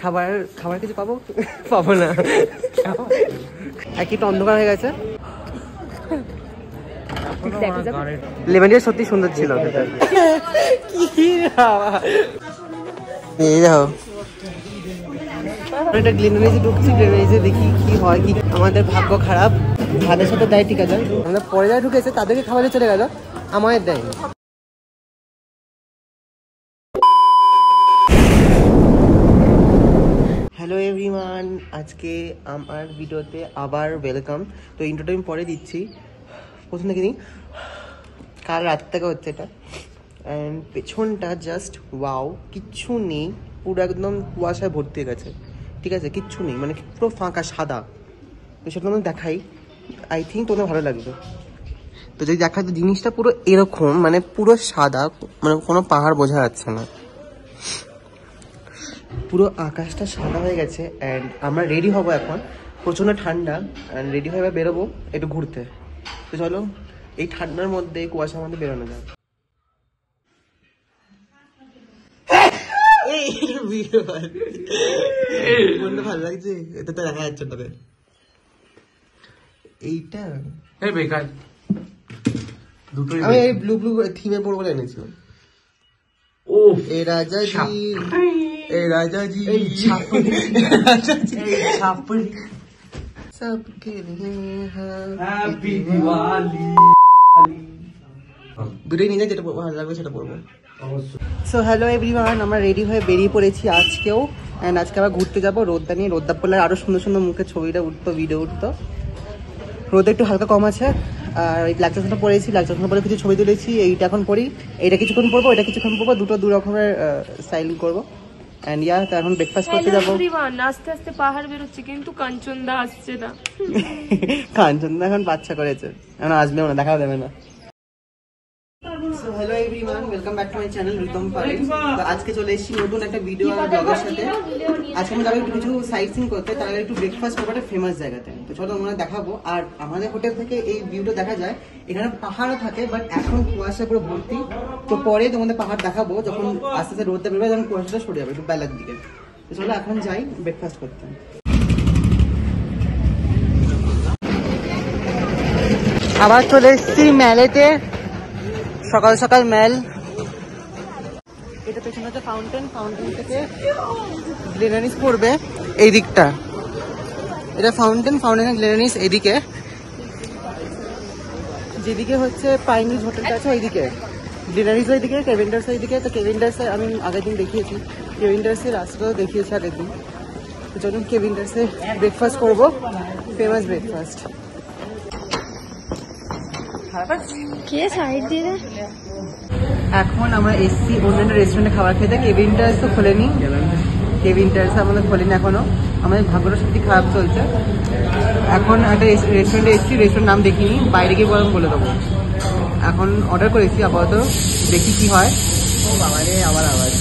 খাবার খাবার কিছু পাবো পাবো না, একটু অন্ধকার হয়ে গেছে। লেমন সত্যি সুন্দর ছিল। এই দেখো একটা গ্লিনারিজে ঢুকছি, গ্লিনারিজে দেখি কি হয়। কি আমাদের ভাগ্য খারাপ, তাদের সাথে দেয় ঠিক আছে, আমাদের পরে যারা ঢুকেছে তাদেরকে খাবারে চলে গেল, আমাদের দেয়নি। হ্যালো এভরিওয়ান, আজকে আমার ভিডিওতে আবার ওয়েলকাম। তো ইন্ট্রোটা আমি পরে দিচ্ছি। প্রথম থেকে নিই, কাল রাত থেকে হচ্ছে এটা, অ্যান্ড পেছনটা জাস্ট ওয়াও, কিচ্ছু নেই, পুরো একদম কুয়াশায় ভর্তি হয়ে গেছে, ঠিক আছে, কিচ্ছু নেই, মানে পুরো ফাঁকা সাদা। তো সেটা তোমাদের দেখাই, আই থিঙ্ক তোমাদের ভালো লাগবে। তো যদি দেখা তো জিনিসটা পুরো এরকম, মানে পুরো সাদা, মানে কোনো পাহাড় বোঝা যাচ্ছে না, পুরো আকাশটা সাদা হয়ে গেছে। অ্যান্ড আমরা রেডি হব এখন, প্রচণ্ড ঠান্ডা, অ্যান্ড রেডি হয়ে বেরোবো একটু ঘুরতে। তো চলো এই ঠান্ডার মধ্যে, কুয়াশার মধ্যে বেরোনো যাক। মনটা ভালো লাগছে, এটা তো দেখা যাচ্ছে তবে এইটা বেকার। আমি এই ব্লু ব্লু থিমে পড়বো বলে এনেছিলাম। ও এ রাজা জি, এ রাজা জি, সবকে হ্যাপি দিওয়ালি। দুটোই নিয়ে যেটা ভালো লাগবে সেটা পড়বো। সো হ্যালো এভরিওয়ান, আমরা রেডি হয়ে বেরিয়ে পড়েছি আজকেও। অ্যান্ড আজকে আবার ঘুরতে যাবো রোদটা নিয়ে। রোদটা পড়লে আরও সুন্দর সুন্দর মুখে ছবিটা উঠতো, ভিডিও উঠতো। রোদে একটু হালকা কম আছে। আর এই ব্ল্যাক চশমাটা পরেছি, ব্ল্যাক চশমা পরে কিছু ছবি তুলেছি। এইটা এখন পরি, এইটা কিছুক্ষণ পরবো, এটা কিছুক্ষণ পরবো, দু রকমের স্টাইলিং করবো। অ্যান্ড ইয়া, তো এখন ব্রেকফাস্ট করতে যাবো। আস্তে আস্তে পাহাড় বেরোচ্ছে, কিন্তু কাঞ্চনদা আসছে না। কাঞ্চনদা এখন বাচ্চা করেছে, এখন আসবেও না, দেখাও দেবে না। So hello everyone, welcome back to my channel Ritam পারেন। তো আজকে চলে এসেছি নতুন একটা ভিডিও আর ব্লগের সাথে। আজকে আমি যাবো একটু কিছু সাইট সিন করতে, তার আগে একটু ব্রেকফাস্ট করবো একটা ফেমাস জায়গাতে। তো চলো আমরা দেখাবো। আর আমাদের হোটেল থেকে এই ভিউটা দেখা যায়, এখানে পাহাড়ও থাকে, বাট এখন কুয়াশা পুরো ভর্তি। তো পরে তোমাদের পাহাড় দেখাবো, যখন আস্তে আস্তে রোদটা বেরোবে, তখন কুয়াশাটা সরে যাবে একটু বেলার দিকে। তো চলো এখন যাই ব্রেকফাস্ট করতে। আবার চলে এসেছি মেলেতে, সকাল সকাল মেল। এটা পেছনে হচ্ছে ফাউন্টেন, ফাউন্টেন থেকে গ্লেনারিস পড়বে এই দিকটা। এটা ফাউন্টেন, ফাউন্টেন গ্লেনারিস এইদিকে, যেদিকে হচ্ছে প্রাইমারি হোটেলটা আছে ওইদিকে, গ্লেনারিস ওইদিকে, কেভেন্ডার্স ওইদিকে। তো কেভেন্ডার্সে আমি আগের দিন দেখিয়েছি, কেভেন্ডার্সের রাস্তাটাও দেখিয়েছি আগের দিন। তো চলুন কেভেন্ডার্সে ব্রেকফাস্ট করবো, ফেমাস ব্রেকফাস্ট। এখন আমরা এসছি অন্যান্য রেস্টুরেন্টে খাবার খেতে। কেভিনটার্স তো খোলেনি, কেভিনটার্স আমাদের খোলেনি এখনো, আমাদের ভাগ্যটা সত্যি খারাপ চলছে। এখন একটা রেস্টুরেন্টে এসছি, রেস্টুরেন্ট নাম দেখিনি, বাইরে গিয়ে বলে দেবো। এখন অর্ডার করেছি, আপাতত দেখি কি হয়। ও বাবা রে, আবার আওয়াজ।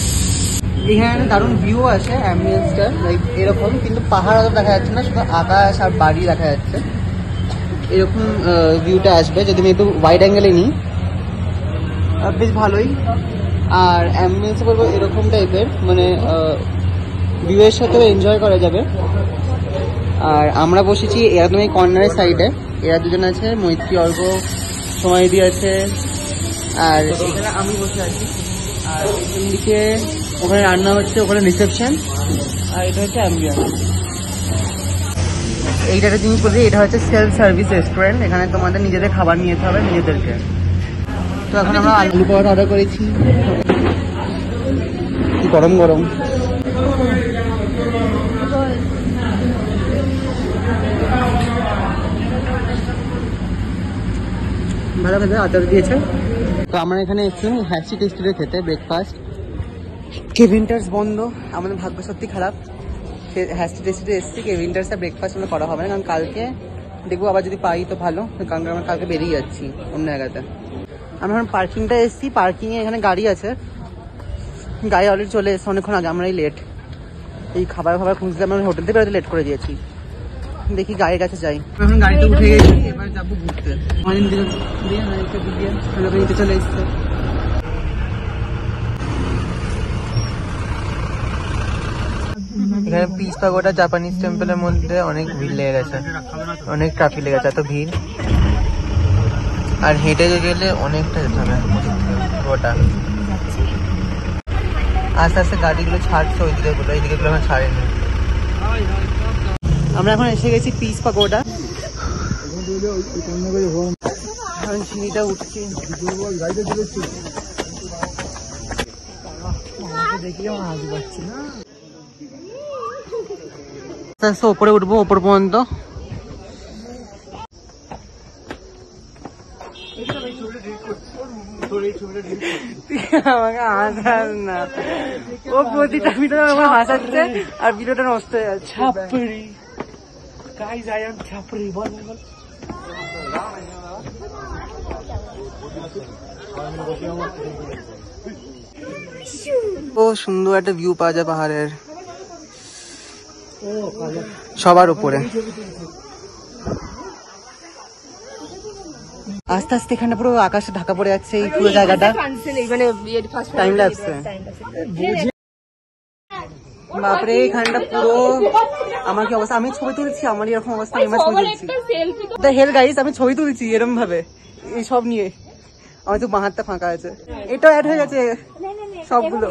এখানে দারুণ ভিউ আছে, অ্যাম্বিয়েন্সটা লাইক এরকম, কিন্তু পাহাড় অত দেখা যাচ্ছে না, শুধু আকাশ আর বাড়ি দেখা যাচ্ছে। এরকম ভিউটা আসবে যদি আমি একটু ওয়াইড অ্যাঙ্গেলে নিই, বেশ ভালোই। আর অ্যাম্বিয়েন্স বলবো এরকম টাইপের, মানে ভিউয়ের সাথেও এনজয় করা যাবে। আর আমরা বসেছি এরকম এই কর্নারের সাইডে, এরা দুজন আছে, মৈত্রী, অর্ঘ, সমাইদি আছে, আর এখানে আমি বসে আছি। আর এখান দিকে ওখানে রান্না হচ্ছে, ওখানে রিসেপশন, আর এটা হচ্ছে অ্যাম্বিয়েন্স। এইটা একটা জিনিস বলছি, এটা হচ্ছে সেলফ সার্ভিস রেস্টুরেন্ট, এখানে তোমাদের নিজেদের খাবার নিয়ে যেতে হবে নিজেদেরকে। তো এখন আমরা আলু পরোটা অর্ডার করেছি, গরম গরম। ভালো খেতে, আচার দিয়েছে। তো আমরা এখানে এসেছি হ্যাপসি টেস্টিতে খেতে ব্রেকফাস্ট। কেভিনটার্স বন্ধ, আমাদের ভাগ্য সত্যি খারাপ। হ্যাপসি টেস্টিতে এসেছি, কেভিনটার্সে ব্রেকফাস্ট আমরা করা হবে না, কারণ কালকে দেখবো আবার যদি পাই তো ভালো, কারণ আমরা কালকে বেরিয়ে যাচ্ছি অন্য জায়গাতে। আমরা এখন পার্কিংটা এসেছি, পার্কিংয়ে এখানে গাড়ি আছে, গাড়ি অলরেডি চলে এসেছে অনেকক্ষণ আগে, আমরাই লেট। এই খাবার খুঁজতে আমরা হোটেল থেকে বেরোতে লেট করে দিয়েছি। দেখি গাড়ির কাছে যাই। এখন গাড়িতে উঠে গেছি, এবার যাবো ঘুরতে। নিতে চলে এসছে। এখানে পিস পাগোডা জাপানিজ টেম্পলের মধ্যে অনেক ভিড় লেগে গেছে, অনেক ট্রাফিক লেগে গেছে, এত ভিড়। আর হেঁটে গেলে অনেকটা যেতে হবে গোটা। আস্তে আস্তে গাড়িগুলো ছাড়ছে ওইদিকে গুলো, এইদিকে গুলো এখন ছাড়েনি। আমরা এখন এসে গেছি পিস পাগোডা, এখন সিঁড়িটা উঠছি। ওপরে উঠবো, ওপর পর্যন্ত। আমাকে হাসাস না, ও প্রতিটা ভিডিও আমার হাসাচ্ছে আর ভিডিওটা নষ্ট হয়ে যাচ্ছে। ছাপড়ি গাইস, আই এম ছাপড়ি। বল বল। ও সুন্দর একটা ভিউ পাওয়া যায় পাহাড়ের সবার উপরে। আস্তে আস্তে এখানে পুরো আকাশে ঢাকা পড়ে যাচ্ছে এই পুরো জায়গাটা। টাইম লাগছে বাপরে, এখানটা পুরো আমার কি অবস্থা। আমি ছবি তুলছি, আমার এরকম অবস্থা, আমি ছবি তুলছি। হেল গাইস, আমি ছবি তুলছি এরকম ভাবে এই সব নিয়ে। আমার তো বাঁ হাতটা ফাঁকা আছে, এটাও অ্যাড হয়ে গেছে সবগুলো।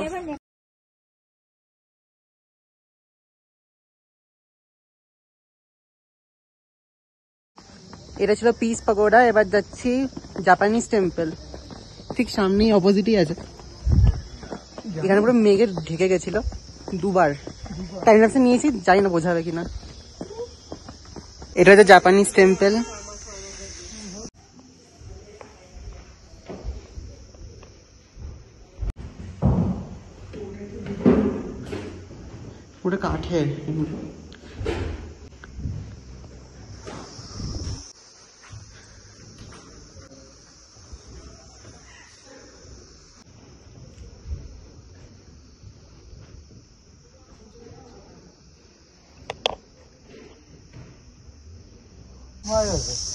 এটা ছিল পিস পাগোডা, এবার যাচ্ছি জাপানিজ টেম্পল, ঠিক সামনেই অপোজিটই আছে। এখানে পুরো মেঘে ঢেকে গেছিল দুবার, টাইম ল্যাপসে নিয়েছি, জানি না বোঝাবে কিনা। এটা হচ্ছে জাপানিজ টেম্পল। পুরো কাঠের।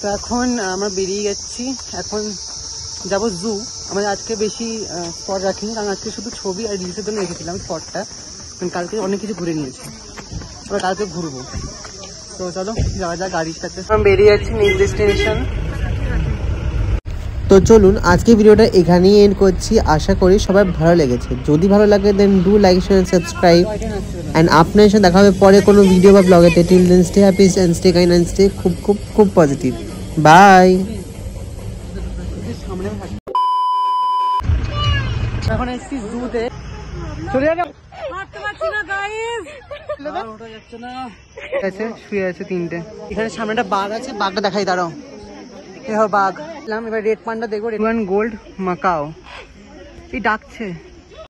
তো এখন আমরা বেরিয়ে যাচ্ছি, এখন যাবো জু। আমাদের আজকে বেশি স্পট রাখিনি, কারণ আজকে শুধু ছবি আর রিলসের জন্য রেখেছিলাম স্পটটা, কালকে অনেক কিছু ঘুরে নিয়েছি, এবার কালকে ঘুরবো। তো চলো যাওয়া যাক গাড়ির সাথে। আমরা বেরিয়ে যাচ্ছি নেক্সট ডেস্টিনেশন। তো চলুন আজকে ভিডিওটা এখানেই এন্ড করছি। আশা করি সবার ভালো লেগেছে। যদি ভালো লাগে then do like share subscribe and আপনার সাথে দেখা হবে পরে কোনো ভিডিও বা ব্লগেতে। Till then stay happy and stay kind and stay খুব খুব খুব পজিটিভ। বাই। এখন এসছি জুতে, চলে যাবে, শুয়ে আছে তিনটে। এখানে সামনে একটা বাঘ আছে, বাঘটা দেখাই, দাঁড়াও। বাঘ এবার রেড পান্ডা দেখবো, রেড গোল্ড মাকাও। এই ডাকছে।